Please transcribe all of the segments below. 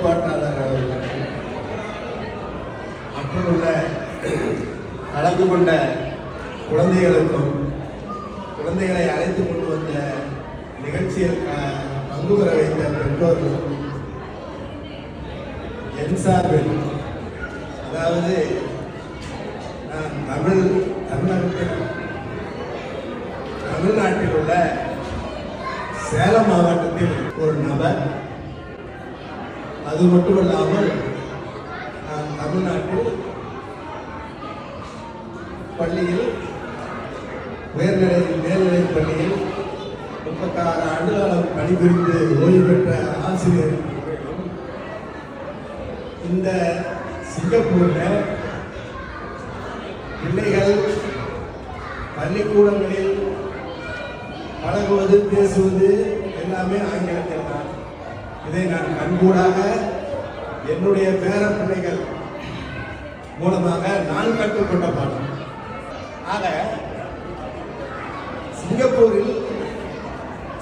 கட்டுப்பாட்டாளர் அவர்களுக்கு மற்றுள்ள கலந்து கொண்ட குழந்தைகளுக்கும் குழந்தைகளை அழைத்து கொண்டு வந்த நிகழ்ச்சியில் பங்கு பெற வைத்த பெற்றோர்களுக்கும் என் சார்பில், அதாவது நான் தமிழ்நாட்டில் உள்ள சேலம் மாவட்டத்தில் ஒரு நபர், அது மட்டுமல்லாமல் நான் தமிழ்நாட்டில் பள்ளியில் மேல்நிலைப் பள்ளியில் 36 ஆண்டுகாலம் பணிபுரிந்து ஓய்வு பெற்ற ஆசிரியர். இந்த சிங்கப்பூரில் பிள்ளைகள் பள்ளிக்கூடங்களில் பழகுவது, பேசுவது எல்லாமே ஆங்கிலத்தில் தான். இதை நான் கண்கூடாக என்னுடைய பேர பிள்ளைகள் மூலமாக நான் கற்றுக்கொண்ட பாடம். ஆக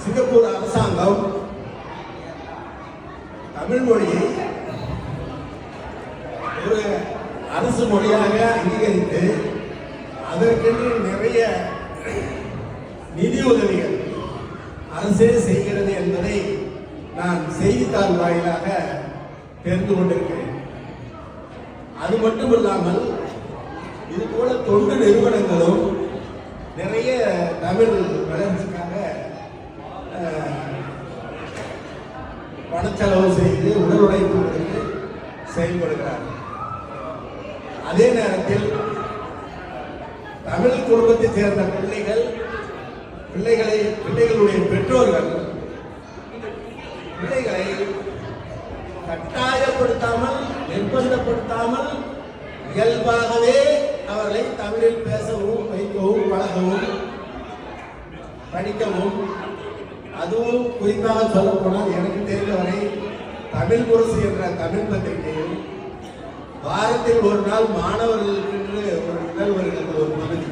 சிங்கப்பூர் அரசாங்கம் தமிழ் மொழியை ஒரு அரசு மொழியாக அங்கீகரித்து அதற்கென்று நிறைய நிதி உதவிகள் அரசே செய்கிறது என்பதை நான் செய்தித்தாள் வாயிலாக தெரிந்து கொண்டிருக்கிறேன். அது மட்டுமில்லாமல் இது போல தொண்டு நிறுவனங்களும் நிறைய தமிழ் வளர்ச்சிக்காக பணச்செலவு செய்து உடல் உழைப்பு கொடுத்து செயல்படுகிறார். அதே நேரத்தில் தமிழ் குடும்பத்தைச் சேர்ந்த பிள்ளைகளுடைய பெற்றோர்கள் பிள்ளைகளை கட்டாயப்படுத்தாமல், நிர்பந்தப்படுத்தாமல் இயல்பாகவே அவர்களை தமிழில் பேசவும், வைக்கவும், பழகவும், படிக்கவும், அதுவும் குறிப்பாக சொல்ல போனால் எனக்கு தெரிந்தவரை தமிழ் முரசு என்ற தமிழ் பத்திரிகையில் வாரத்தில் ஒரு நாள் மாணவர்களுக்கு ஒரு இதழ் வருகிறது, ஒரு பகுதி,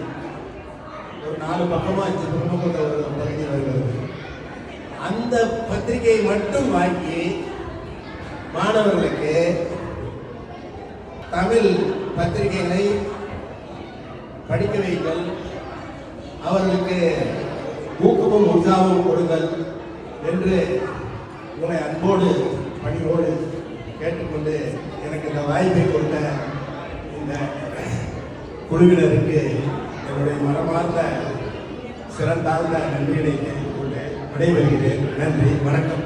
ஒரு 4 பக்கமா 5 பக்கம் கொண்ட ஒரு பகுதி வருகிறது. அந்த பத்திரிகையை மட்டும் வாங்கி மாணவர்களுக்கு தமிழ் பத்திரிகைகளை படிக்க வைங்கள், அவர்களுக்கு ஊக்கமும் உற்சாகமும் கொடுங்கள் என்று உங்களை அன்போடு பணியோடு கேட்டுக்கொண்டு எனக்கு இந்த வாய்ப்பை கொடுத்த இந்த குழுவினருக்கு என்னுடைய மனமார்ந்த சிறந்தாழ்ந்த நன்றிகளை தெரிவித்துக் கொண்டு விடைபெறுகிறேன். நன்றி, வணக்கம்.